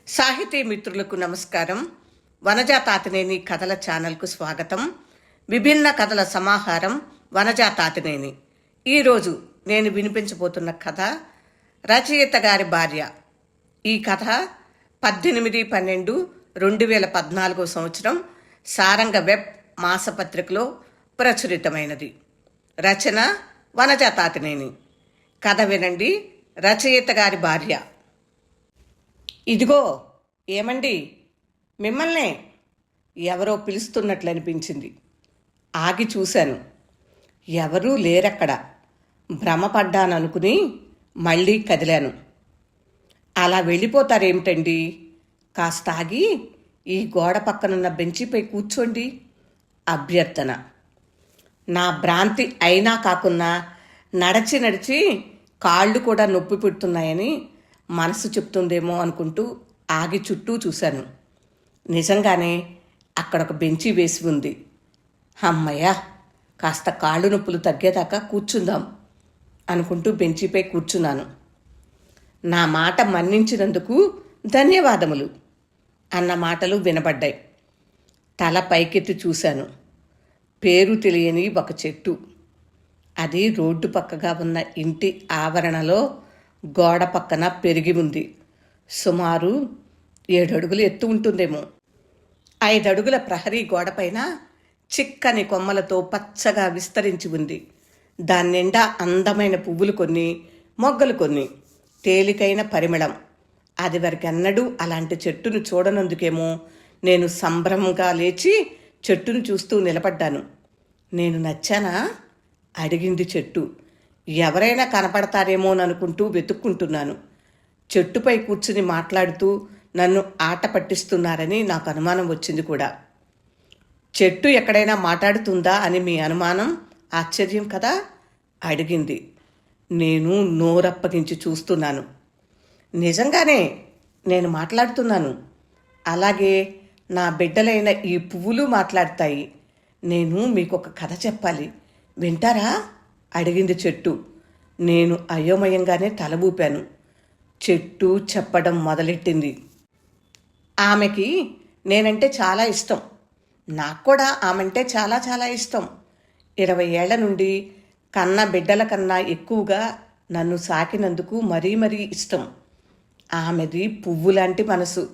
సాహితీ మిత్రులకు నమస్కారం. వనజా తాతినేని కథల ఛానల్కు స్వాగతం. విభిన్న కథల సమాహారం వనజా తాతినేని. ఈరోజు నేను వినిపించబోతున్న కథ రచయిత గారి భార్య. ఈ కథ 18/12/2014 సంవత్సరం సారంగ వెబ్ మాసపత్రికలో ప్రచురితమైనది. రచన వనజా తాతినేని. కథ వినండి. రచయిత గారి భార్య. ఇదిగో ఏమండి, మిమ్మల్నే ఎవరో పిలుస్తున్నట్లు అనిపించింది. ఆగి చూశాను. ఎవరూ లేరక్కడ. భ్రమపడ్డాననుకుని మళ్ళీ కదిలాను. అలా వెళ్ళిపోతారేమిటండి? కాస్త ఆగి ఈ గోడ పక్కనున్న బెంచిపై కూర్చోండి అభ్యర్థన. నా భ్రాంతి అయినా కాకున్నా నడిచి నడిచి కాళ్ళు కూడా నొప్పి పుడుతున్నాయని మనసు చెప్తుందేమో అనుకుంటూ ఆగి చుట్టూ చూశాను. నిజంగానే అక్కడ ఒక బెంచి వేసి ఉంది. అమ్మయ్య, కాస్త కాళ్ళు నొప్పులు తగ్గేదాకా కూర్చుందాం అనుకుంటూ బెంచిపై కూర్చున్నాను. నా మాట మన్నించినందుకు ధన్యవాదములు అన్న మాటలు వినబడ్డాయి. తల పైకెత్తి చూశాను. పేరు తెలియని ఒక చెట్టు. అది రోడ్డు పక్కగా ఉన్న ఇంటి ఆవరణలో గోడ పక్కన పెరిగి ఉంది. సుమారు 7 అడుగులు ఎత్తు ఉంటుందేమో. 5 అడుగుల ప్రహరీ గోడపైన చిక్కని కొమ్మలతో పచ్చగా విస్తరించి ఉంది. దాని నిండా అందమైన పువ్వులు కొన్ని, మొగ్గలు కొన్ని, తేలికైన పరిమళం. అది వరకెన్నడూ అలాంటి చెట్టును చూడనందుకేమో నేను సంభ్రమంగా లేచి చెట్టును చూస్తూ నిలబడ్డాను. నేను నచ్చానా? అడిగింది చెట్టు. ఎవరైనా కనపడతారేమోననుకుంటూ వెతుక్కుంటున్నాను. చెట్టుపై కూర్చుని మాట్లాడుతూ నన్ను ఆట పట్టిస్తున్నారని నాకు అనుమానం వచ్చింది కూడా. చెట్టు ఎక్కడైనా మాట్లాడుతుందా అని మీ అనుమానం? ఆశ్చర్యం కదా? అడిగింది. నేను నోరప్పగించి చూస్తున్నాను. నిజంగానే నేను మాట్లాడుతున్నాను. అలాగే నా బిడ్డలైన ఈ పువ్వులు మాట్లాడతాయి. నేను మీకొక కథ చెప్పాలి, వింటారా? అడిగింది చెట్టు. నేను అయోమయంగానే తల ఊపాను. చెట్టు చెప్పడం మొదలెట్టింది. ఆమెకి నేనంటే చాలా ఇష్టం. నాకు కూడా ఆమెంటే చాలా చాలా ఇష్టం. 20 ఏళ్ల నుండి కన్న బిడ్డల కన్నా ఎక్కువగా నన్ను సాకినందుకు మరీ మరీ ఇష్టం. ఆమెది పువ్వులాంటి మనసు.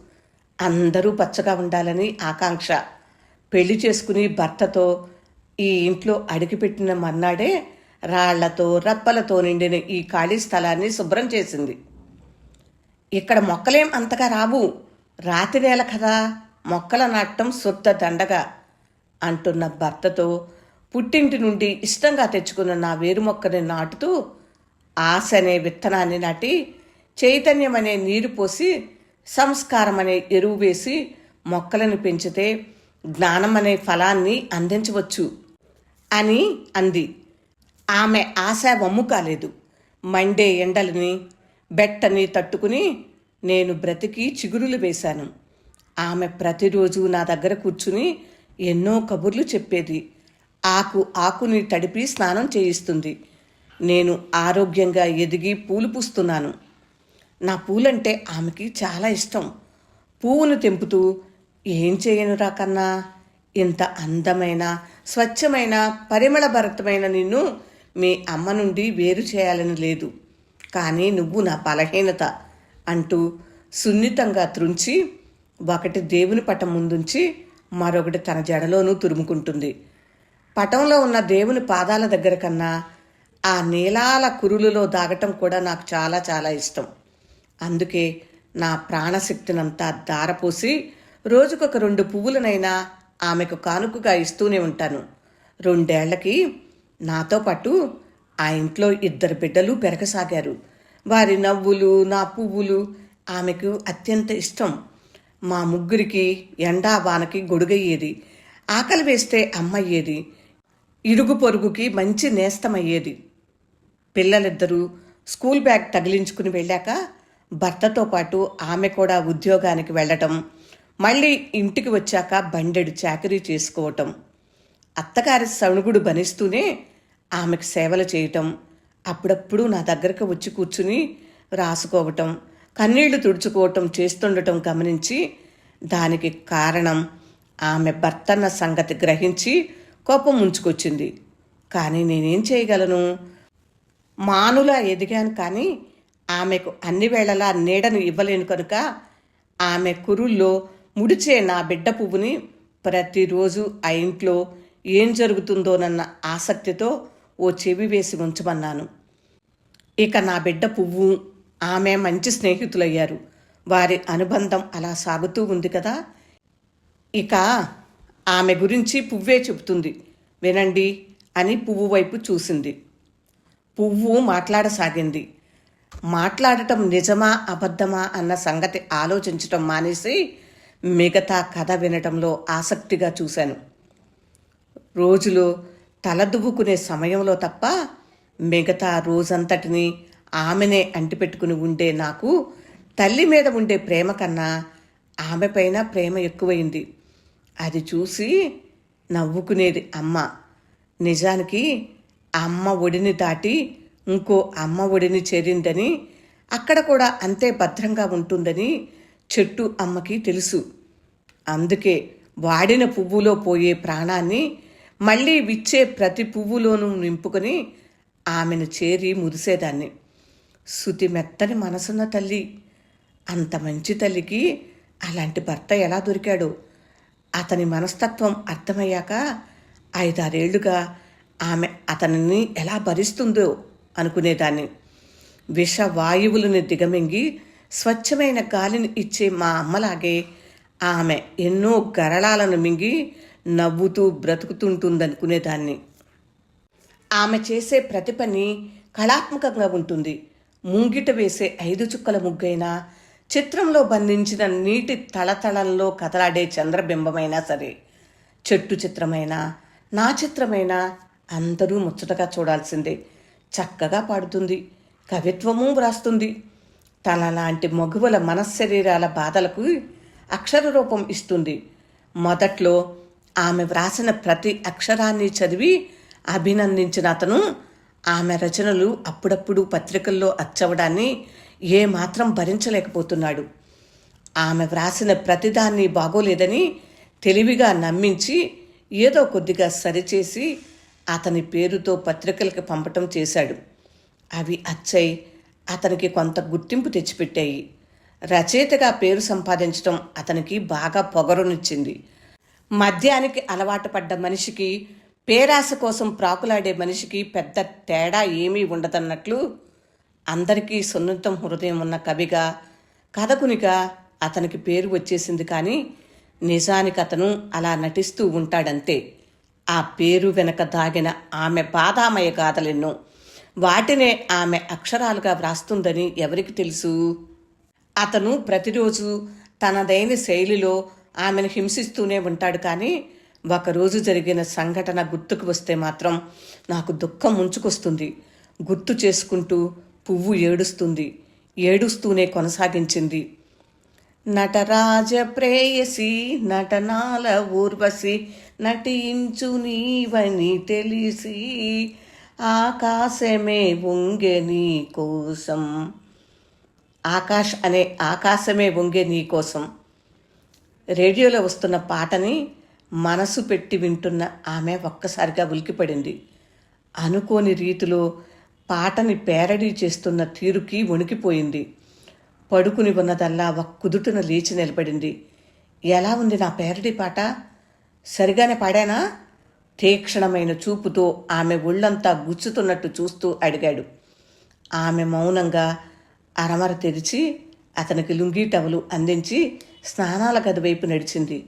అందరూ పచ్చగా ఉండాలని ఆకాంక్ష. పెళ్లి చేసుకుని భర్తతో ఈ ఇంట్లో అడుగుపెట్టిన మర్నాడే రాళ్లతో రప్పలతో నిండిన ఈ ఖాళీ స్థలాన్ని శుభ్రం చేసింది. ఇక్కడ మొక్కలేం అంతగా రావు, రాతి నేల కదా, మొక్కల నాటడం శుద్ధ దండగా అంటున్న భర్తతో పుట్టింటి నుండి ఇష్టంగా తెచ్చుకున్న నా వేరు మొక్కని నాటుతూ ఆశ అనే విత్తనాన్ని నాటి, చైతన్యం అనే నీరు పోసి, సంస్కారం అనే ఎరువు వేసి మొక్కలను పెంచితే జ్ఞానం అనే ఫలాన్ని అందించవచ్చు అని అంది. ఆమె ఆశ వమ్ము కాలేదు. మండే ఎండలని బెట్టని తట్టుకుని నేను బ్రతికి చిగురులు వేశాను. ఆమె ప్రతిరోజు నా దగ్గర కూర్చుని ఎన్నో కబుర్లు చెప్పేది. ఆకుని తడిపి స్నానం చేయిస్తుంది. నేను ఆరోగ్యంగా ఎదిగి పూలు పూస్తున్నాను. నా పూలంటే ఆమెకి చాలా ఇష్టం. పువ్వును తెంపుతూ, ఏం చేయనురా కన్నా, ఇంత అందమైన, స్వచ్ఛమైన, పరిమళభరితమైన నిన్ను మీ అమ్మ నుండి వేరు చేయాలని లేదు, కానీ నువ్వు నా బలహీనత అంటూ సున్నితంగా త్రుంచి ఒకటి దేవుని పటం ముందుంచి మరొకటి తన జడలోనూ తురుముకుంటుంది. పటంలో ఉన్న దేవుని పాదాల దగ్గర కన్నా ఆ నీలాల కురులలో దాగటం కూడా నాకు చాలా చాలా ఇష్టం. అందుకే నా ప్రాణశక్తినంతా దారపోసి రోజుకొక 2 పువ్వులనైనా ఆమెకు కానుకగా ఇస్తూనే ఉంటాను. 2 ఏళ్లకి నాతో పాటు ఆ ఇంట్లో 2 బిడ్డలు పెరగసాగారు. వారి నవ్వులు, నా పువ్వులు ఆమెకు అత్యంత ఇష్టం. మా ముగ్గురికి ఎండా వానకి గొడుగయ్యేది. ఆకలి వేస్తే అమ్మయ్యేది. ఇరుగు పొరుగుకి మంచి నేస్తమయ్యేది. పిల్లలిద్దరూ స్కూల్ బ్యాగ్ తగిలించుకుని వెళ్ళాక భర్తతో పాటు ఆమె కూడా ఉద్యోగానికి వెళ్ళటం, మళ్ళీ ఇంటికి వచ్చాక బండెడు చాకరీ చేసుకోవటం, అత్తగారి సణుగుడు భనిస్తూనే ఆమెకు సేవలు చేయటం, అప్పుడప్పుడు నా దగ్గరకు వచ్చి కూర్చుని రాసుకోవటం, కన్నీళ్లు తుడుచుకోవటం చేస్తుండటం గమనించి దానికి కారణం ఆమె భర్తన్న సంగతి గ్రహించి కోపం ముంచుకొచ్చింది. కానీ నేనేం చేయగలను? మానులా ఎదిగాను, కానీ ఆమెకు అన్ని వేళలా నీడను ఇవ్వలేను కనుక ఆమె కురుల్లో ముడిచే నా బిడ్డ పువ్వుని ప్రతిరోజు ఆ ఇంట్లో ఏం జరుగుతుందోనన్న ఆసక్తితో ఓ చెవి వేసి ఉంచమన్నాను. ఇక నా బిడ్డ పువ్వు ఆమె మంచి స్నేహితులయ్యారు. వారి అనుబంధం అలా సాగుతూ ఉంది కదా. ఇక ఆమె గురించి పువ్వే చెబుతుంది, వినండి అని పువ్వు వైపు చూసింది. పువ్వు మాట్లాడసాగింది. మాట్లాడటం నిజమా అబద్ధమా అన్న సంగతి ఆలోచించటం మానేసి మిగతా కథ వినటంలో ఆసక్తిగా చూశాను. రోజులో తలదువ్వుకునే సమయంలో తప్ప మిగతా రోజంతటిని ఆమెనే అంటిపెట్టుకుని ఉండే నాకు తల్లి మీద ఉండే ప్రేమ కన్నా ఆమెపైన ప్రేమ ఎక్కువైంది. అది చూసి నవ్వుకునేది అమ్మ. నిజానికి అమ్మ ఒడిని దాటి ఇంకో అమ్మ ఒడిని చేరిందని, అక్కడ కూడా అంతే భద్రంగా ఉంటుందని చెట్టు అమ్మకి తెలుసు. అందుకే వాడిన పువ్వులో పోయే ప్రాణాన్ని మళ్ళీ విచ్చే ప్రతి పువ్వులోనూ నింపుకొని ఆమెను చేరి మురిసేదాన్ని. శృతి మెత్తని మనసున్న తల్లి. అంత మంచి తల్లికి అలాంటి భర్త ఎలా దొరికాడో? అతని మనస్తత్వం అర్థమయ్యాక 5-6 ఏళ్లుగా ఆమె అతనిని ఎలా భరిస్తుందో అనుకునేదాన్ని. విషవాయువులను దిగమింగి స్వచ్ఛమైన గాలిని ఇచ్చే మా అమ్మలాగే ఆమె ఎన్నో గరళాలను మింగి నవ్వుతూ బ్రతుకుతుంటుందనుకునేదాన్ని. ఆమె చేసే ప్రతి పని కళాత్మకంగా ఉంటుంది. ముంగిట వేసే 5 చుక్కల ముగ్గైనా, చిత్రంలో బంధించిన నీటి తళతళంలో కదలాడే చంద్రబింబమైనా సరే, చెట్టు చిత్రమైనా నా చిత్రమైనా అందరూ ముచ్చటగా చూడాల్సిందే. చక్కగా పాడుతుంది, కవిత్వము వ్రాస్తుంది. తనలాంటి మగువల మనశ్శరీరాల బాధలకు అక్షర రూపం ఇస్తుంది. మొదట్లో ఆమె వ్రాసిన ప్రతి అక్షరాన్ని చదివి అభినందించిన అతను ఆమె రచనలు అప్పుడప్పుడు పత్రికల్లో అచ్చవడాన్ని ఏమాత్రం భరించలేకపోతున్నాడు. ఆమె వ్రాసిన ప్రతిదాన్ని బాగోలేదని తెలివిగా నమ్మించి ఏదో కొద్దిగా సరిచేసి అతని పేరుతో పత్రికలకు పంపటం చేశాడు. అవి అచ్చై అతనికి కొంత గుర్తింపు తెచ్చిపెట్టాయి. రచయితగా పేరు సంపాదించడం అతనికి బాగా పొగరునిచ్చింది. మద్యానికి అలవాటు పడ్డ మనిషికి, పేరాశ కోసం ప్రాకులాడే మనిషికి పెద్ద తేడా ఏమీ ఉండదన్నట్లు అందరికీ సున్నితం హృదయం ఉన్న కవిగా, కథకునిగా అతనికి పేరు వచ్చేసింది. కానీ నిజానికి అతను అలా నటిస్తూ ఉంటాడంతే. ఆ పేరు వెనక దాగిన ఆమె బాధామయ గాథలెన్నో. వాటినే ఆమె అక్షరాలుగా వ్రాస్తుందని ఎవరికి తెలుసు? అతను ప్రతిరోజు తనదైన శైలిలో ఆమెను హింసిస్తూనే ఉంటాడు. కానీ ఒకరోజు జరిగిన సంఘటన గుర్తుకు వస్తే మాత్రం నాకు దుఃఖం ముంచుకొస్తుంది. గుర్తు చేసుకుంటూ పువ్వు ఏడుస్తుంది. ఏడుస్తూనే కొనసాగించింది. నటరాజ ప్రేయసి నటనాల ఊర్వశి నటించు నీవని తెలిసి ఆకాశమే వంగె నీ కోసం. ఆకాశమే వంగే నీ కోసం. రేడియోలో వస్తున్న పాటని మనసు పెట్టి వింటున్న ఆమె ఒక్కసారిగా ఉలికిపడింది. అనుకోని రీతిలో పాటని పేరడీ చేస్తున్న తీరుకి వణికిపోయింది. పడుకుని ఉన్నదల్లా కుదుటున లేచి నిలబడింది. ఎలా ఉంది నా పేరడీ పాట? సరిగానే పాడానా? తీక్షణమైన చూపుతో ఆమె ఒళ్ళంతా గుచ్చుతున్నట్టు చూస్తూ అడిగాడు. ఆమె మౌనంగా అరమర తెరిచి అతనికి లుంగీ టవలు అందించి స్నానాల గది వైపు నడిచింది.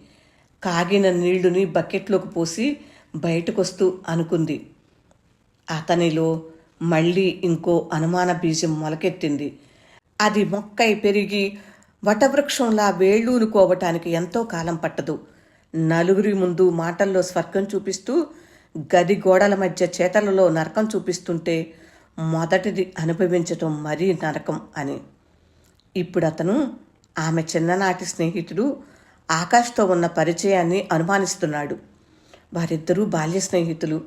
కాగిన నీళ్లుని బకెట్లోకి పోసి బయటకొస్తూ అనుకుంది. అతనిలో మళ్ళీ ఇంకో అనుమాన బీజం మొలకెత్తింది. అది మొక్కై పెరిగి వటవృక్షంలా వేళ్ళూనుకోవటానికి ఎంతో కాలం పట్టదు. నలుగురి ముందు మాటల్లో స్వర్గం చూపిస్తూ, గది గోడల మధ్య చేతలలో నరకం చూపిస్తుంటే మొదటిది అనుభవించటం మరీ నరకం అని. ఇప్పుడు అతను ఆమె చిన్ననాటి స్నేహితుడు ఆకాష్తో ఉన్న పరిచయాన్ని అనుమానిస్తున్నాడు. వారిద్దరూ బాల్య స్నేహితులు.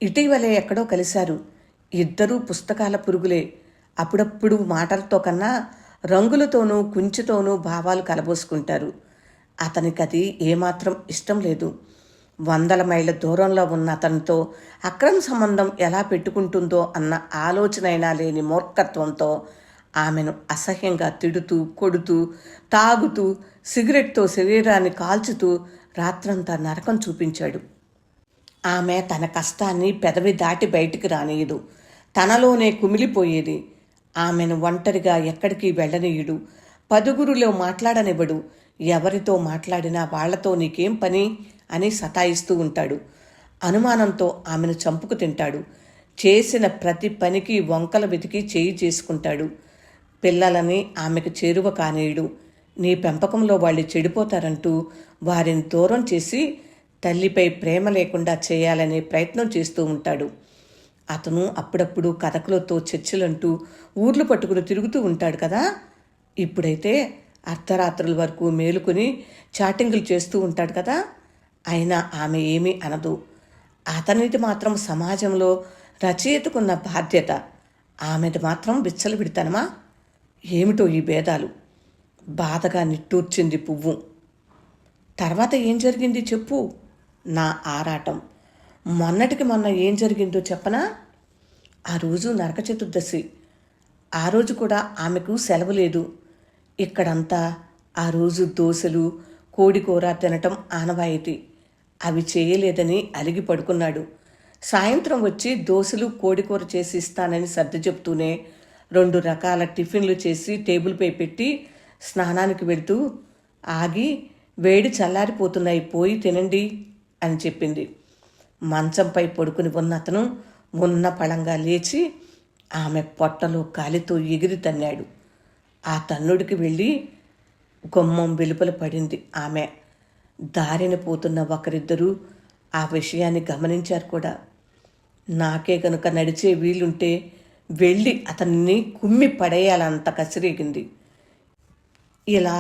ఇటీవలే ఎక్కడో కలిశారు. ఇద్దరూ పుస్తకాల పురుగులే. అప్పుడప్పుడు మాటలతో కన్నా రంగులతోనూ కుంచెతోనూ భావాలు కలబోసుకుంటారు. అతనికి అది ఏమాత్రం ఇష్టం లేదు. 100 మైళ్ళ దూరంలో ఉన్న అతనితో అక్రమ సంబంధం ఎలా పెట్టుకుంటుందో అన్న ఆలోచనైనా లేని మూర్ఖత్వంతో ఆమెను అసహ్యంగా తిడుతూ, కొడుతూ, తాగుతూ, సిగరెట్తో శరీరాన్ని కాల్చుతూ రాత్రంతా నరకం చూపించాడు. ఆమె తన కష్టాన్ని పెదవి దాటి బయటికి రానియదు. తనలోనే కుమిలిపోయేది. ఆమెను ఒంటరిగా ఎక్కడికి వెళ్ళనీయుడు. పదుగురులో మాట్లాడనివ్వడు. ఎవరితో మాట్లాడినా వాళ్లతో నీకేం పని అని సతాయిస్తూ ఉంటాడు. అనుమానంతో ఆమెను చంపుకు తింటాడు. చేసిన ప్రతి పనికి వంకలు వెతికి చేయి చేసుకుంటాడు. పిల్లలని ఆమెకు చేరువ కానీయుడు. నీ పెంపకంలో వాళ్ళు చెడిపోతారంటూ వారిని దూరం చేసి తల్లిపై ప్రేమ లేకుండా చేయాలనే ప్రయత్నం చేస్తూ ఉంటాడు. అతను అప్పుడప్పుడు కథకులతో చర్చలంటూ ఊర్లు పట్టుకుని తిరుగుతూ ఉంటాడు కదా. ఇప్పుడైతే అర్ధరాత్రుల వరకు మేలుకొని చాటింగులు చేస్తూ ఉంటాడు కదా. అయినా ఆమె ఏమీ అనదు. అతనిది మాత్రం సమాజంలో రచయితకున్న బాధ్యత. ఆమెది మాత్రం విచ్చలవిడితనమా? ఏమిటో ఈ భేదాలు? బాధగా నిట్టూర్చింది పువ్వు. తర్వాత ఏం జరిగింది చెప్పు. నా ఆరాటం. మొన్నటికి మొన్న ఏం జరిగిందో చెప్పనా? ఆ రోజు నరక చతుర్దశి. ఆ రోజు కూడా ఆమెకు సెలవు లేదు. ఇక్కడంతా ఆ రోజు దోశలు, కోడికూర తినటం ఆనవాయితీ. అవి చేయలేదని అలిగి పడుకున్నాడు. సాయంత్రం వచ్చి దోశలు, కోడికూర చేసి ఇస్తానని సర్ది చెప్తూనే 2 రకాల టిఫిన్లు చేసి టేబుల్పై పెట్టి స్నానానికి వెళ్తూ ఆగి, వేడి చల్లారిపోతున్నాయి, పోయి తినండి అని చెప్పింది. మంచంపై పడుకుని ఉన్న అతను ఉన్న పళంగా లేచి ఆమె పొట్టలో కాలితో ఎగిరి తన్నాడు. ఆ తన్నుడికి వెళ్ళి గుమ్మం వెలుపల పడింది ఆమె. దారిన పోతున్న ఒకరిద్దరూ ఆ విషయాన్ని గమనించారు కూడా. నాకే కనుక నడిచే వీలుంటే వెళ్ళి అతన్ని కుమ్మి పడేయాలంత కసిరేగింది. ఇలా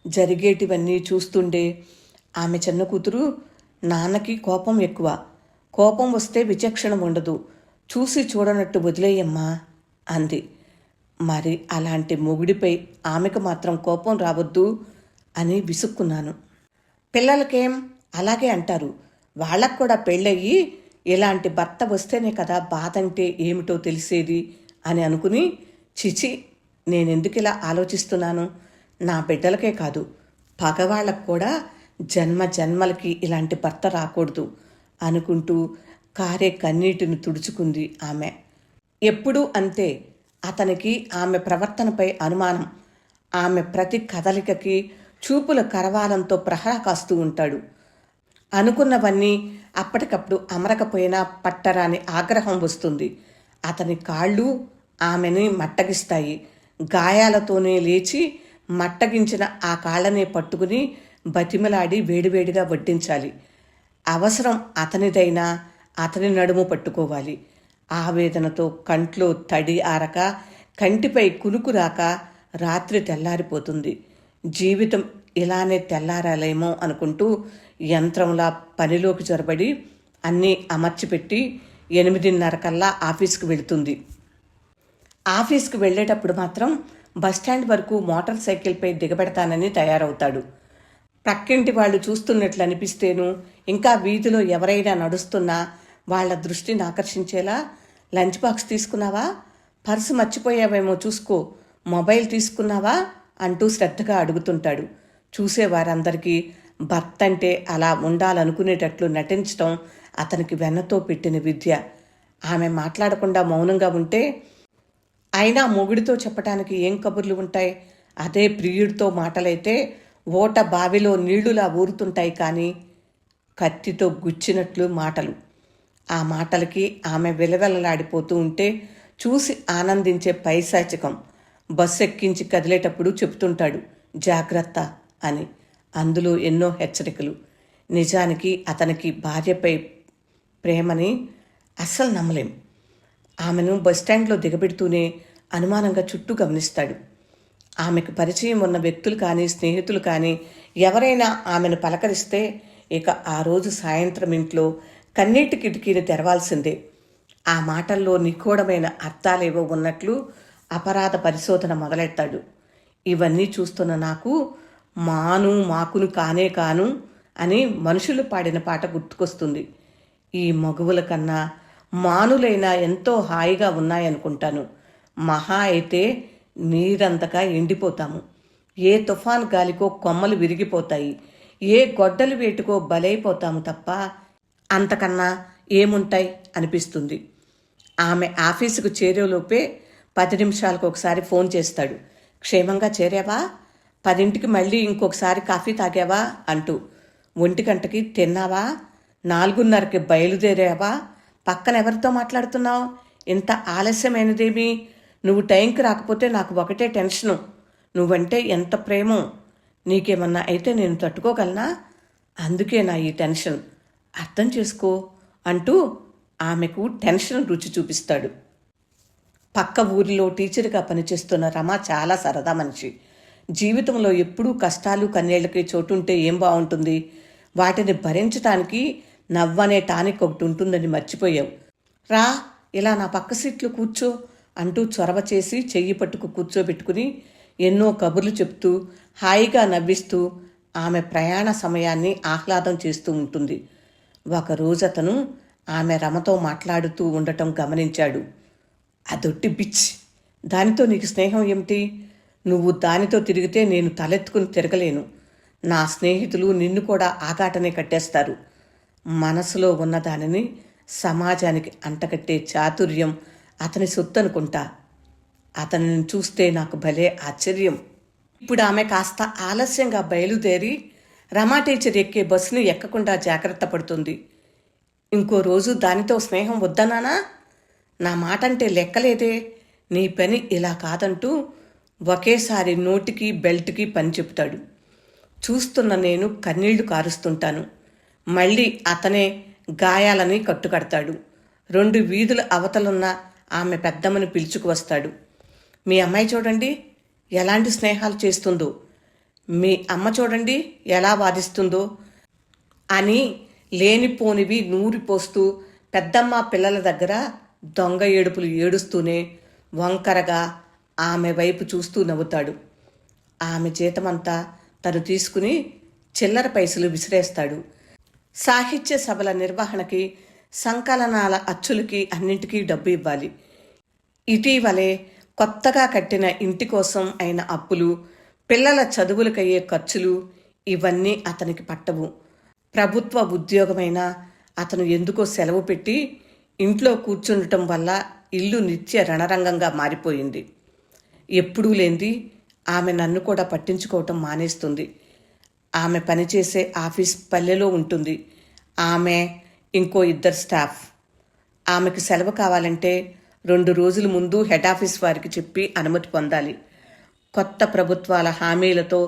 జరిగేటివన్నీ చూస్తుండే ఆమె చిన్న కూతురు, నాన్నకి కోపం ఎక్కువ, కోపం వస్తే విచక్షణ ఉండదు, చూసి చూడనట్టు వదిలేయమ్మా అంది. మరి అలాంటి మొగుడిపై ఆమెకు మాత్రం కోపం రావద్దు అని విసుక్కున్నాను. పిల్లలకేం అలాగే అంటారు. వాళ్ళకు కూడా పెళ్ళయ్యి ఇలాంటి భర్త వస్తేనే కదా బాధంటే ఏమిటో తెలిసేది అని అనుకుని, చిచి, నేనెందుకు ఇలా ఆలోచిస్తున్నాను? నా బిడ్డలకే కాదు, పగవాళ్ళకు కూడా జన్మ జన్మలకి ఇలాంటి భర్త రాకూడదు అనుకుంటూ కారే కన్నీటిని తుడుచుకుంది ఆమె. ఎప్పుడూ అంతే. అతనికి ఆమె ప్రవర్తనపై అనుమానం. ఆమె ప్రతి కదలికకి చూపుల కరవాలంతో ప్రహరా కాస్తూ ఉంటాడు. అనుకున్నవన్నీ అప్పటికప్పుడు అమరకపోయినా పట్టరాని ఆగ్రహం వస్తుంది. అతని కాళ్ళు ఆమెని మట్టగిస్తాయి. గాయాలతోనే లేచి మట్టగించిన ఆ కాళ్ళనే పట్టుకుని బతిమలాడి వేడివేడిగా వడ్డించాలి. అవసరం అతనిదైనా అతని నడుము పట్టుకోవాలి. ఆవేదనతో కంట్లో తడి ఆరక, కంటిపై కునుకు రాక రాత్రి తెల్లారిపోతుంది. జీవితం ఇలానే తెల్లారాలేమో అనుకుంటూ యంత్రంలా పనిలోకి చొరబడి అన్నీ అమర్చిపెట్టి 8:30 కల్లా ఆఫీస్కి వెళుతుంది. ఆఫీస్కి వెళ్ళేటప్పుడు మాత్రం బస్టాండ్ వరకు మోటార్ సైకిల్పై దిగబెడతానని తయారవుతాడు. ప్రక్కింటి వాళ్ళు చూస్తున్నట్లు అనిపిస్తేను, ఇంకా వీధిలో ఎవరైనా నడుస్తున్నా వాళ్ల దృష్టిని ఆకర్షించేలా, లంచ్ బాక్స్ తీసుకున్నావా, పర్సు మర్చిపోయావేమో చూసుకో, మొబైల్ తీసుకున్నావా అంటూ శ్రద్ధగా అడుగుతుంటాడు. చూసేవారందరికీ భర్త అంటే అలా ఉండాలనుకునేటట్లు నటించడం అతనికి వెన్నతో పెట్టిన విద్య. ఆమె మాట్లాడకుండా మౌనంగా ఉంటే, అయినా మొగుడితో చెప్పటానికి ఏం కబుర్లు ఉంటాయి? అదే ప్రియుడితో మాటలైతే ఓట బావిలో నీళ్లులా ఊరుతుంటాయి. కానీ కత్తితో గుచ్చినట్లు మాటలు. ఆ మాటలకి ఆమె విలవెలలాడిపోతూ ఉంటే చూసి ఆనందించే పైశాచికం. బస్సు ఎక్కించి కదిలేటప్పుడు చెప్తుంటాడు, జాగ్రత్త అని. అందులో ఎన్నో హెచ్చరికలు. నిజానికి అతనికి భార్యపై ప్రేమని అస్సలు నమ్మలేం. ఆమెను బస్టాండ్లో దిగబెడుతూనే అనుమానంగా చుట్టూ గమనిస్తాడు. ఆమెకు పరిచయం ఉన్న వ్యక్తులు కానీ, స్నేహితులు కానీ ఎవరైనా ఆమెను పలకరిస్తే ఇక ఆ రోజు సాయంత్రం ఇంట్లో కన్నీటి కిటికీని తెరవాల్సిందే. ఆ మాటల్లో నిగూఢమైన అర్థాలేవో ఉన్నట్లు అపరాధ పరిశోధన మొదలెడతాడు. ఇవన్నీ చూస్తున్న నాకు మాను మాకును కానే కాను అని మనుషులు పాడిన పాట గుర్తుకొస్తుంది. ఈ మగువుల కన్నా మానులైనా ఎంతో హాయిగా ఉన్నాయనుకుంటాను. మహా అయితే నీరంతగా ఎండిపోతాము. ఏ తుఫాన్ గాలికో కొమ్మలు విరిగిపోతాయి, ఏ గొడ్డలి వేటుకో బలైపోతాము తప్ప అంతకన్నా ఏముంటాయి అనిపిస్తుంది. ఆమె ఆఫీసుకు చేరేలోపే 10 నిమిషాలకు ఒకసారి ఫోన్ చేస్తాడు. క్షేమంగా చేరావా? 10ంటికి మళ్ళీ ఇంకొకసారి కాఫీ తాగావా అంటూ. 1 గంటకి తిన్నావా? 4:30కి బయలుదేరావా? పక్కన ఎవరితో మాట్లాడుతున్నావు? ఇంత ఆలస్యమైనదేమి? నువ్వు టైంకి రాకపోతే నాకు ఒకటే టెన్షను. నువ్వంటే ఎంత ప్రేమో. నీకేమన్నా అయితే నేను తట్టుకోగలనా? అందుకే నా ఈ టెన్షన్. అర్థం చేసుకో అంటూ ఆమెకు టెన్షన్ రుచి చూపిస్తాడు. పక్క ఊరిలో టీచర్గా పనిచేస్తున్న రమ చాలా సరదా మనిషి. జీవితంలో ఎప్పుడూ కష్టాలు కన్నీళ్లకి చోటుంటే ఏం బాగుంటుంది? వాటిని భరించటానికి నవ్వనే టానిక్ ఒకటి ఉంటుందని మర్చిపోయావు. రా, ఇలా నా పక్క సీట్లు కూర్చో అంటూ చొరవ చేసి చెయ్యి పట్టుకు కూర్చోబెట్టుకుని ఎన్నో కబుర్లు చెప్తూ హాయిగా నవ్విస్తూ ఆమె ప్రయాణ సమయాన్ని ఆహ్లాదం చేస్తూ ఉంటుంది. ఒకరోజు అతను ఆమె రమతో మాట్లాడుతూ ఉండటం గమనించాడు. అదొట్టి బిచ్. దానితో నీకు స్నేహం ఏమిటి? నువ్వు దానితో తిరిగితే నేను తలెత్తుకుని తిరగలేను. నా స్నేహితులు నిన్ను కూడా ఆగాటనే కట్టేస్తారు. మనసులో ఉన్న దానిని సమాజానికి అంటకట్టే చాతుర్యం అతని సొత్తు అనుకుంటా. అతనిని చూస్తే నాకు భలే ఆశ్చర్యం. ఇప్పుడు ఆమె కాస్త ఆలస్యంగా బయలుదేరి రమా టీచర్ ఎక్కే బస్సును ఎక్కకుండా జాగ్రత్త పడుతుంది. ఇంకో రోజు దానితో స్నేహం వద్దన్నానా? నా మాటంటే లెక్కలేదే. నీ పని ఇలా కాదంటూ ఒకేసారి నోటికి బెల్ట్కి పని చెప్తాడు. చూస్తున్న నేను కన్నీళ్లు కారుస్తుంటాను. మళ్ళీ అతనే గాయాలని కట్టుకడతాడు. 2 వీధుల అవతలున్న ఆమె పెద్దమ్మని పిలుచుకు వస్తాడు. మీ అమ్మాయి చూడండి ఎలాంటి స్నేహాలు చేస్తుందో, మీ అమ్మ చూడండి ఎలా వాదిస్తుందో అని లేనిపోనివి నూరిపోస్తూ పెద్దమ్మ పిల్లల దగ్గర దొంగ ఏడుపులు ఏడుస్తూనే వంకరగా ఆమె వైపు చూస్తూ నవ్వుతాడు. ఆమె జీతమంతా తను తీసుకుని చిల్లర పైసలు విసిరేస్తాడు. సాహిత్య సభల నిర్వహణకి, సంకలనాల అచ్చులకి అన్నింటికీ డబ్బు ఇవ్వాలి. ఇటీవలే కొత్తగా కట్టిన ఇంటి కోసం అయిన అప్పులు, పిల్లల చదువులకయ్యే ఖర్చులు ఇవన్నీ అతనికి పట్టవు. ప్రభుత్వ ఉద్యోగమైనా అతను ఎందుకో సెలవు పెట్టి ఇంట్లో కూర్చుండటం వల్ల ఇల్లు నిత్య రణరంగంగా మారిపోయింది. ఎప్పుడూ లేనిది ఆమె నన్ను కూడా పట్టించుకోవటం మానేస్తుంది. ఆమె పనిచేసే ఆఫీస్ పల్లెలో ఉంటుంది. ఆమె ఇంకో 2 స్టాఫ్. ఆమెకు సెలవు కావాలంటే 2 రోజుల ముందు హెడ్ ఆఫీస్ వారికి చెప్పి అనుమతి పొందాలి. కొత్త ప్రభుత్వాల హామీలతో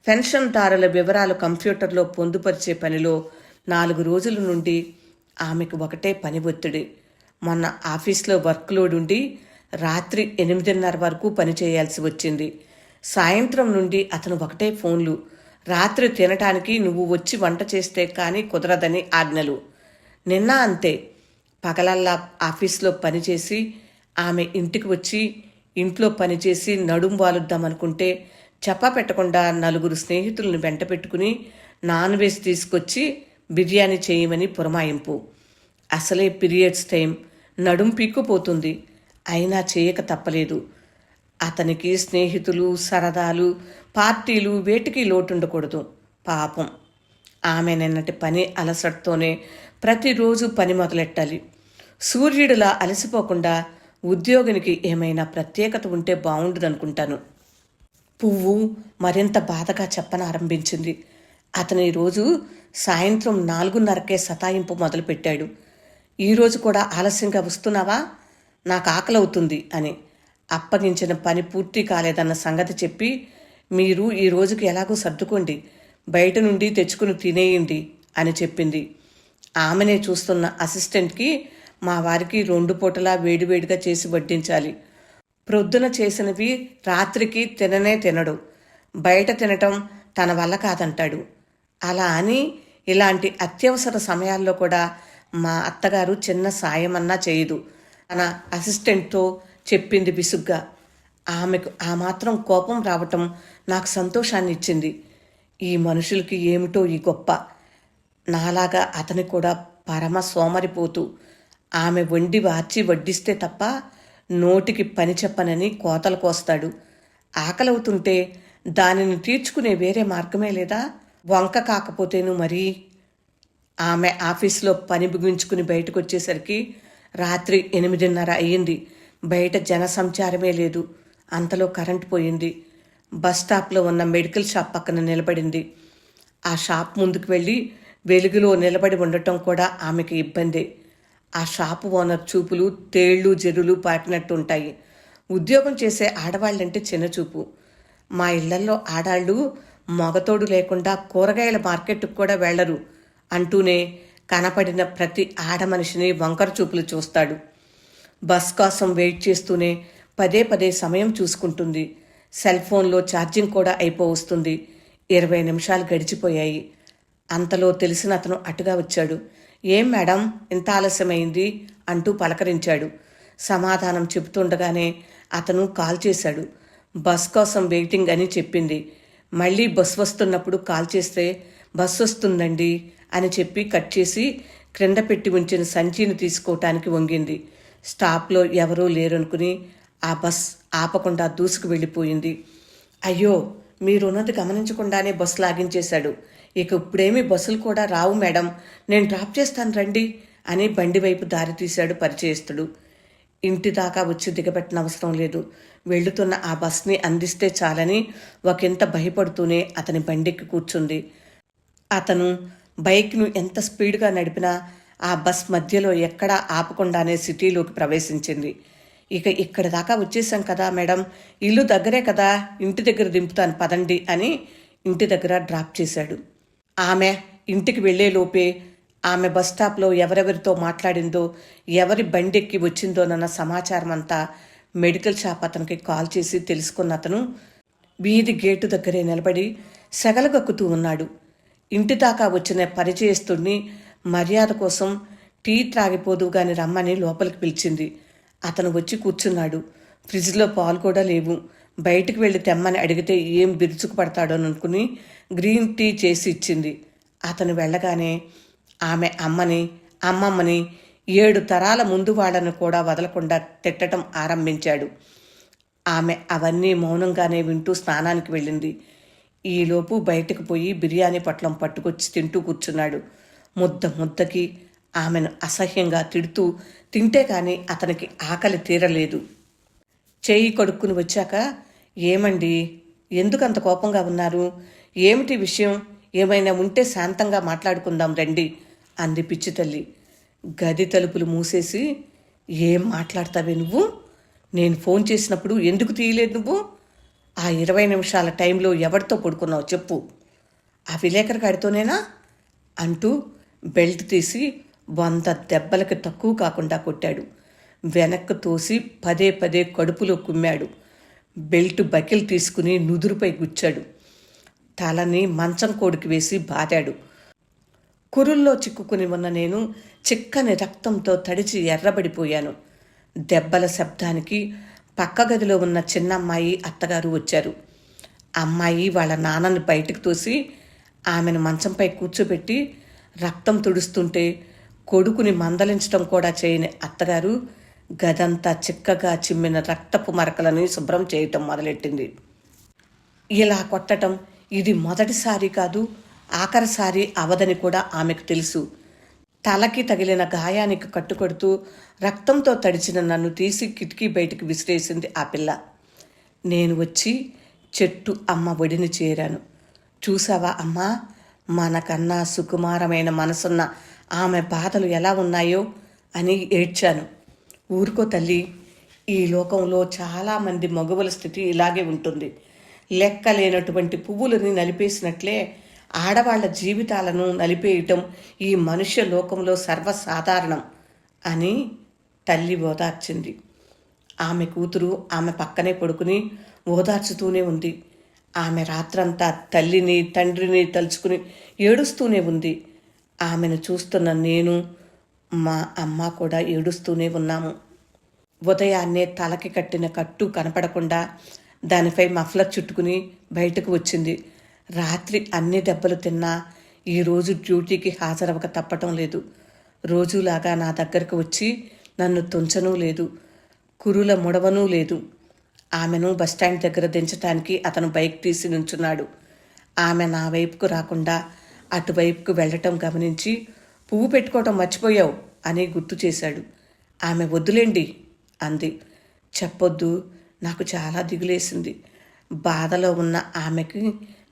పెన్షన్దారుల వివరాలు కంప్యూటర్లో పొందుపరిచే పనిలో 4 రోజుల నుండి ఆమెకు ఒకటే పని ఒత్తిడి. మొన్న ఆఫీస్లో వర్క్లోడ్ ఉండి రాత్రి 8:30 వరకు పనిచేయాల్సి వచ్చింది. సాయంత్రం నుండి అతను ఒకటే ఫోన్లు. రాత్రి తినటానికి నువ్వు వచ్చి వంట చేస్తే కానీ కుదరదని ఆజ్ఞలు. నిన్న అంతే. పగలల్లా ఆఫీస్లో పనిచేసి ఆమె ఇంటికి వచ్చి ఇంట్లో పనిచేసి నడుం వాలుద్దామనుకుంటే చెప్పా పెట్టకుండా 4 స్నేహితులను వెంట పెట్టుకుని నాన్ వెజ్ తీసుకొచ్చి బిర్యానీ చేయమని పురమాయింపు. అసలే పీరియడ్స్ టైం, నడుం పీక్కుపోతుంది. అయినా చేయక తప్పలేదు. అతనికి స్నేహితులు, సరదాలు, పార్టీలు వేటికి లోటుండకూడదు. పాపం ఆమె నిన్నటి పని అలసటతోనే ప్రతిరోజు పని మొదలెట్టాలి. సూర్యుడిలా అలసిపోకుండా ఉద్యోగినికి ఏమైనా ప్రత్యేకత ఉంటే బాగుండదనుకుంటాను. పువ్వు మరింత బాధగా చెప్పనారంభించింది. అతను ఈరోజు సాయంత్రం 4:30కే సతాయింపు మొదలుపెట్టాడు. ఈరోజు కూడా ఆలస్యంగా వస్తున్నావా? నాకు ఆకలవుతుంది అని. అప్పగించిన పని పూర్తి కాలేదన్న సంగతి చెప్పి, మీరు ఈ రోజుకి ఎలాగో సర్దుకోండి, బయట నుండి తెచ్చుకుని తినేయండి అని చెప్పింది. ఆమెనే చూస్తున్న అసిస్టెంట్కి, మా వారికి 2 పూటలా వేడివేడిగా చేసి వడ్డించాలి. ప్రొద్దున చేసినవి రాత్రికి తిననే తినడు. బయట తినటం తన వల్ల కాదంటాడు. అలా అని ఇలాంటి అత్యవసర సమయాల్లో కూడా మా అత్తగారు చిన్న సాయమన్నా చేయదు. తన అసిస్టెంట్తో చెప్పింది విసుగ్గా. ఆమెకు ఆ మాత్రం కోపం రావటం నాకు సంతోషాన్ని ఇచ్చింది. ఈ మనుషులకి ఏమిటో ఈ గొప్ప. నాలాగా అతని కూడా పరమ సోమరిపోతూ ఆమె వండి వార్చి వడ్డిస్తే తప్ప నోటికి పని చెప్పనని కోతలు కోస్తాడు. ఆకలవుతుంటే దానిని తీర్చుకునే వేరే మార్గమే లేదా? వంక కాకపోతేను మరీ. ఆమె ఆఫీసులో పని ముగించుకుని బయటకు వచ్చేసరికి రాత్రి 8:30 అయ్యింది. బయట జనసంచారమే లేదు. అంతలో కరెంటు పోయింది. బస్ స్టాప్లో ఉన్న మెడికల్ షాప్ పక్కన నిలబడింది. ఆ షాప్ ముందుకు వెళ్ళి వెలుగులో నిలబడి ఉండటం కూడా ఆమెకి ఇబ్బందే. ఆ షాపు ఓనర్ చూపులు తేళ్లు జెరులు పాకినట్టు ఉంటాయి. ఉద్యోగం చేసే ఆడవాళ్ళంటే చిన్నచూపు. మా ఇళ్లల్లో ఆడాళ్ళు మగతోడు లేకుండా కూరగాయల మార్కెట్కు కూడా వెళ్లరు అంటూనే కనపడిన ప్రతి ఆడమనిషిని వంకర చూపులు చూస్తాడు. బస్ కోసం వెయిట్ చేస్తూనే పదే పదే సమయం చూసుకుంటుంది. సెల్ ఫోన్లో ఛార్జింగ్ కూడా అయిపోవస్తుంది. 20 నిమిషాలు గడిచిపోయాయి. అంతలో తెలిసిన అతను అటుగా వచ్చాడు. ఏం మేడం ఇంత ఆలస్యమైంది అంటూ పలకరించాడు. సమాధానం చెబుతుండగానే అతను కాల్ చేశాడు. బస్ కోసం వెయిటింగ్ అని చెప్పింది. మళ్ళీ బస్ వస్తున్నప్పుడు కాల్ చేస్తే బస్ వస్తుందండి అని చెప్పి కట్ చేసి క్రింద పెట్టి ఉంచిన సంచిని తీసుకోవటానికి వంగింది. స్టాప్లో ఎవరూ లేరనుకుని ఆ బస్ ఆపకుండా దూసుకు వెళ్ళిపోయింది. అయ్యో, మీరున్నది గమనించకుండానే బస్సు లాగించేశాడు. ఇక ఇప్పుడేమీ బస్సులు కూడా రావు మేడం, నేను డ్రాప్ చేస్తాను రండి అని బండి వైపు దారి తీశాడు పరిచయస్తుడు. ఇంటి దాకా వచ్చి దిగబెట్టిన అవసరం లేదు, వెళ్తున్న ఆ బస్ని అందిస్తే చాలని ఒకంత భయపడుతూనే అతని బండికి కూర్చుంది. అతను బైక్ను ఎంత స్పీడ్గా నడిపినా ఆ బస్ మధ్యలో ఎక్కడా ఆపకుండానే సిటీలోకి ప్రవేశించింది. ఇక ఇక్కడి దాకా వచ్చేసాం కదా మేడం, ఇల్లు దగ్గరే కదా, ఇంటి దగ్గర దింపుతాను పదండి అని ఇంటి దగ్గర డ్రాప్ చేశాడు. ఆమె ఇంటికి వెళ్లేలోపే ఆమె బస్ స్టాప్లో ఎవరెవరితో మాట్లాడిందో, ఎవరి బండెక్కి వచ్చిందోనన్న సమాచారం అంతా మెడికల్ షాప్ అతనికి కాల్ చేసి తెలుసుకున్న అతను వీధి గేటు దగ్గరే నిలబడి సెగలగక్కుతూ ఉన్నాడు. ఇంటి దాకా వచ్చిన పరిచయస్తుడిని మర్యాద కోసం టీ త్రాగిపోదు గాని రమ్మని లోపలికి పిలిచింది. అతను వచ్చి కూర్చున్నాడు. ఫ్రిడ్జ్లో పాలు కూడా లేవు. బయటికి వెళ్ళి తెమ్మని అడిగితే ఏం బిరుచుకు పడతాడోననుకుని గ్రీన్ టీ చేసి ఇచ్చింది. అతను వెళ్ళగానే ఆమె అమ్మమ్మని 7 తరాల ముందు వాళ్ళను కూడా వదలకుండా తిట్టడం ఆరంభించాడు. ఆమె అవన్నీ మౌనంగానే వింటూ స్నానానికి వెళ్ళింది. ఈలోపు బయటకు పోయి బిర్యానీ పొట్లం పట్టుకొచ్చి తింటూ కూర్చున్నాడు. ముద్దకి ఆమెను అసహ్యంగా తిడుతూ తింటే కానీ అతనికి ఆకలి తీరలేదు. చేయి కడుక్కుని వచ్చాక, ఏమండి ఎందుకంత కోపంగా ఉన్నారు, ఏమిటి విషయం, ఏమైనా ఉంటే శాంతంగా మాట్లాడుకుందాం రండి అంది పిచ్చి తల్లి. గది తలుపులు మూసేసి, ఏం మాట్లాడతావే నువ్వు, నేను ఫోన్ చేసినప్పుడు ఎందుకు తీయలేదు నువ్వు, ఆ 20 నిమిషాల టైంలో ఎవరితో పడుకున్నావు చెప్పు, ఆ విలేకరు గాడితోనేనా అంటూ బెల్ట్ తీసి 100 దెబ్బలకి తక్కువ కాకుండా కొట్టాడు. వెనక్కు తోసి పదే పదే కడుపులో కుమ్మాడు. బెల్ట్ బకిల్ తీసుకుని నుదురుపై గుచ్చాడు. తలని మంచం కోడికి వేసి బాదాడు. కురుల్లో చిక్కుకుని ఉన్న నేను చిక్కని రక్తంతో తడిచి ఎర్రబడిపోయాను. దెబ్బల శబ్దానికి పక్క గదిలో ఉన్న చిన్నమ్మాయి అత్తగారు వచ్చారు. అమ్మాయి వాళ్ళ నాన్నని బయటకు తోసి ఆమెను మంచంపై కూర్చోబెట్టి రక్తం తుడుస్తుంటే కొడుకుని మందలించడం కూడా చేయని అత్తగారు గదంతా చిక్కగా చిమ్మిన రక్తపు మరకలని శుభ్రం చేయటం మొదలెట్టింది. ఇలా కొట్టడం ఇది మొదటిసారి కాదు, ఆఖరిసారి అవదని కూడా ఆమెకు తెలుసు. తలకి తగిలిన గాయానికి కట్టుకొడుతూ రక్తంతో తడిచిన నన్ను తీసి కిటికీ బయటికి విసిరేసింది ఆ పిల్ల. నేను వచ్చి చెట్టు అమ్మ ఒడిని చేరాను. చూసావా అమ్మా, మనకన్నా సుకుమారమైన మనసున్న ఆమె బాధలు ఎలా ఉన్నాయో అని ఏడ్చాను. ఊరుకో తల్లి, ఈ లోకంలో చాలామంది మగవుల స్థితి ఇలాగే ఉంటుంది. లెక్కలేనటువంటి పువ్వులని నలిపేసినట్లే ఆడవాళ్ల జీవితాలను నలిపేయటం ఈ మనుష్య లోకంలో సర్వసాధారణం అని తల్లి ఓదార్చింది. ఆమె కూతురు ఆమె పక్కనే పడుకుని ఓదార్చుతూనే ఉంది. ఆమె రాత్రంతా తల్లిని తండ్రిని తలుచుకుని ఏడుస్తూనే ఉంది. ఆమెను చూస్తున్న నేను, మా అమ్మ కూడా ఏడుస్తూనే ఉన్నాము. ఉదయాన్నే తలకి కట్టిన కట్టు కనపడకుండా దానిపై మఫ్లర్ చుట్టుకుని బయటకు వచ్చింది. రాత్రి అన్ని దెబ్బలు తిన్నా ఈరోజు డ్యూటీకి హాజరవక తప్పటం లేదు. రోజులాగా నా దగ్గరకు వచ్చి నన్ను తుంచనూ లేదు, కురుల ముడవనూ లేదు. ఆమెను బస్టాండ్ దగ్గర దించటానికి అతను బైక్ తీసి నుంచున్నాడు. ఆమె నా వైపుకు రాకుండా అటువైపుకు వెళ్ళటం గమనించి, పువ్వు పెట్టుకోవటం మర్చిపోయావు అని గుర్తు చేశాడు. ఆమె వద్దులేండి అంది. చెప్పొద్దు, నాకు చాలా దిగులేసింది. బాధలో ఉన్న ఆమెకి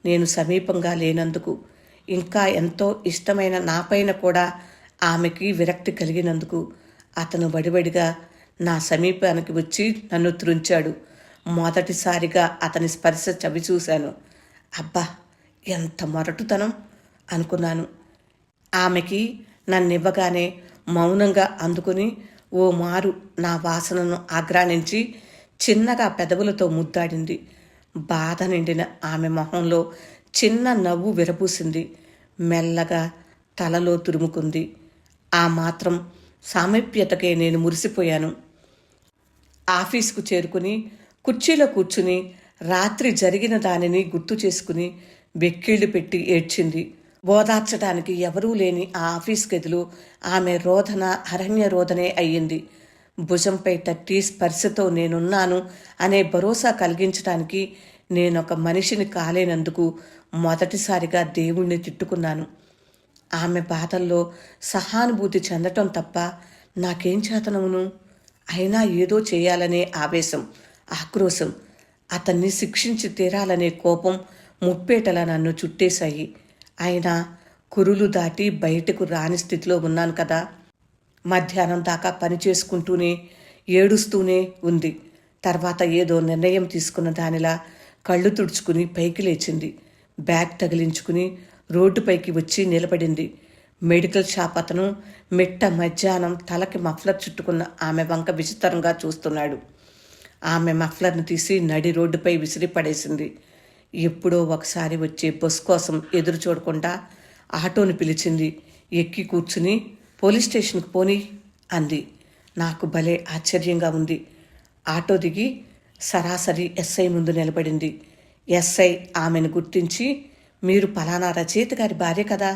నేను సమీపంగా లేనందుకు, ఇంకా ఎంతో ఇష్టమైన నాపైన కూడా ఆమెకి విరక్తి కలిగినందుకు అతను వడివడిగా నా సమీపానికి వచ్చి నన్ను త్రుంచాడు. మొదటిసారిగా అతని స్పర్శ చవి చూశాను. అబ్బా, ఎంత మొరటుతనం అనుకున్నాను. ఆమెకి నన్నివ్వగానే మౌనంగా అందుకుని ఓ మారు నా వాసనను ఆగ్రానించి చిన్నగా పెదవులతో ముద్దాడింది. బాధ నిండిన ఆమె మొహంలో చిన్న నవ్వు విరబూసింది. మెల్లగా తలలో తురుముకుంది. ఆ మాత్రం సామీప్యతకే నేను మురిసిపోయాను. ఆఫీసుకు చేరుకుని కుర్చీలో కూర్చుని రాత్రి జరిగిన దానిని గుర్తు చేసుకుని వెక్కిళ్లు పెట్టి ఏడ్చింది. ఓదార్చడానికి ఎవరూ లేని ఆ ఆఫీస్ గదిలో ఆమె రోదన అరణ్య రోదనే అయ్యింది. భుజంపై తట్టి స్పర్శతో నేనున్నాను అనే భరోసా కలిగించడానికి నేనొక మనిషిని కాలేనందుకు మొదటిసారిగా దేవుణ్ణి తిట్టుకున్నాను. ఆమె బాధల్లో సహానుభూతి చెందటం తప్ప నాకేం చేతనవును? అయినా ఏదో చేయాలనే ఆవేశం, ఆక్రోశం, అతన్ని శిక్షించి తీరాలనే కోపం ముప్పేటలా నన్ను చుట్టేశాయి. అయినా కురులు దాటి బయటకు రాని స్థితిలో ఉన్నాను కదా. మధ్యాహ్నం దాకా పని చేసుకుంటూనే ఏడుస్తూనే ఉంది. తర్వాత ఏదో నిర్ణయం తీసుకున్న దానిలా కళ్ళు తుడుచుకుని పైకి లేచింది. బ్యాగ్ తగిలించుకుని రోడ్డుపైకి వచ్చి నిలబడింది. మెడికల్ షాప్ అతను మిట్ట మధ్యాహ్నం తలకి మఫ్లర్ చుట్టుకున్న ఆమె వంక విచిత్రంగా చూస్తున్నాడు. ఆమె మఫ్లర్ను తీసి నడి రోడ్డుపై విసిరి పడేసింది. ఎప్పుడో ఒకసారి వచ్చే బస్ కోసం ఎదురు చూడకుండా ఆటోని పిలిచింది. ఎక్కి కూర్చుని పోలీస్ స్టేషన్కి పోనీ అంది. నాకు భలే ఆశ్చర్యంగా ఉంది. ఆటో దిగి సరాసరి ఎస్ఐ ముందు నిలబడింది. ఎస్ఐ ఆమెను గుర్తించి, మీరు పలానా రచయిత గారి భార్య కదా,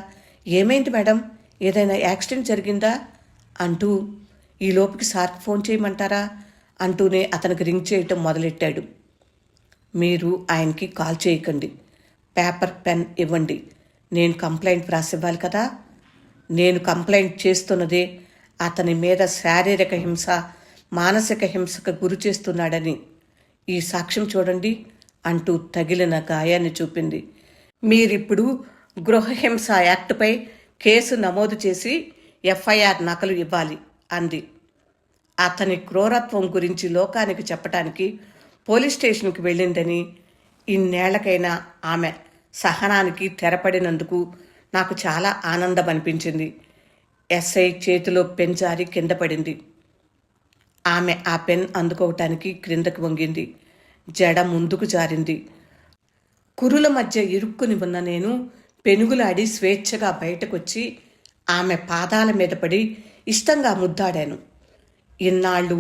ఏమైంది మేడం, ఏదైనా యాక్సిడెంట్ జరిగిందా అంటూ, ఈ లోపుకి సార్కి ఫోన్ చేయమంటారా అంటూనే అతనికి రింగ్ చేయటం మొదలెట్టాడు. మీరు ఆయనకి కాల్ చేయకండి, పేపర్ పెన్ ఇవ్వండి, నేను కంప్లైంట్ వ్రాసివ్వాలి కదా. నేను కంప్లైంట్ చేస్తున్నదే అతని మీద శారీరక హింస, మానసిక హింసకు గురి చేస్తున్నాడని. ఈ సాక్ష్యం చూడండి అంటూ తగిలిన గాయాన్ని చూపింది. మీరిప్పుడు గృహహింస యాక్ట్పై కేసు నమోదు చేసి ఎఫ్ఐఆర్ నకలు ఇవ్వాలి అంది. అతని క్రూరత్వం గురించి లోకానికి చెప్పటానికి పోలీస్ స్టేషన్కి వెళ్ళిందని, ఇన్నేళ్లకైనా ఆమె సహనానికి తెరపడినందుకు నాకు చాలా ఆనందం అనిపించింది. ఎస్ఐ చేతిలో పెన్ జారి కింద పడింది. ఆమె ఆ పెన్ అందుకోవటానికి క్రిందకు వంగింది. జడ ముందుకు జారింది. కురుల మధ్య ఇరుక్కుని ఉన్న నేను పెనుగులాడి స్వేచ్ఛగా బయటకొచ్చి ఆమె పాదాల మీద పడి ఇష్టంగా ముద్దాడాను. ఇన్నాళ్ళు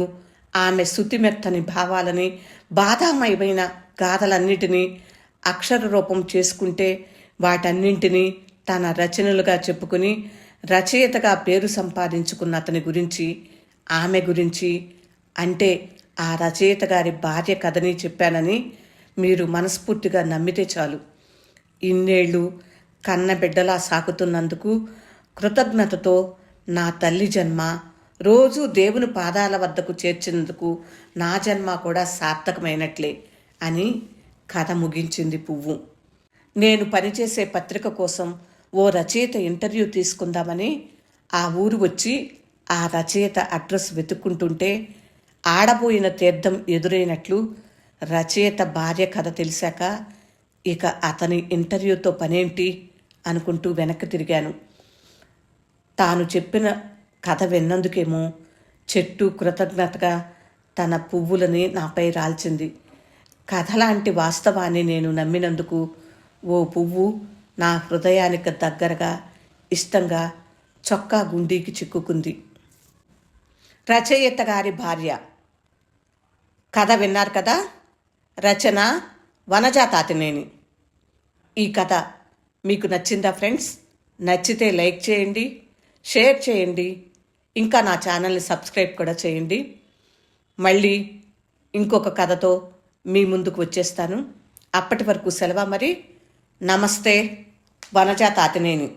ఆమె శుతిమెత్తని భావాలని, బాధామయమైన గాథలన్నిటినీ అక్షర రూపం చేసుకుంటే వాటన్నింటినీ తన రచనలుగా చెప్పుకుని రచయితగా పేరు సంపాదించుకున్న అతని గురించి, ఆమె గురించి, అంటే ఆ రచయిత గారి భార్య కథని చెప్పానని మీరు మనస్ఫూర్తిగా నమ్మితే చాలు. ఇన్నేళ్ళు కన్నబిడ్డలా సాకుతున్నందుకు కృతజ్ఞతతో నా తల్లి జన్మ, రోజు దేవుని పాదాల వద్దకు చేర్చినందుకు నా జన్మ కూడా సార్థకమైనట్లే అని కథ ముగించింది పువ్వు. నేను పనిచేసే పత్రిక కోసం ఓ రచయిత ఇంటర్వ్యూ తీసుకుందామని ఆ ఊరు వచ్చి ఆ రచయిత అడ్రస్ వెతుక్కుంటుంటే ఆడబోయిన తీర్థం ఎదురైనట్లు రచయిత భార్య కథ తెలిసాక ఇక అతని ఇంటర్వ్యూతో పనేంటి అనుకుంటూ వెనక్కి తిరిగాను. తాను చెప్పిన కథ విన్నందుకేమో చెట్టు కృతజ్ఞతగా తన పువ్వులని నాపై రాల్చింది. కథ లాంటి వాస్తవాన్ని నేను నమ్మినందుకు ఓ పువ్వు నా హృదయానికి దగ్గరగా, ఇష్టంగా చొక్కా గుండీకి చిక్కుకుంది. రచయిత గారి భార్య కథ విన్నారు కదా. రచన వనజా తాతినేని. ఈ కథ మీకు నచ్చిందా ఫ్రెండ్స్? నచ్చితే లైక్ చేయండి, షేర్ చేయండి, ఇంకా నా ఛానల్ని సబ్స్క్రైబ్ కూడా చేయండి. మళ్ళీ ఇంకొక కథతో మీ ముందుకు వచ్చేస్తాను. అప్పటి వరకు సెలవు మరి. నమస్తే. వనజా తాతినేని.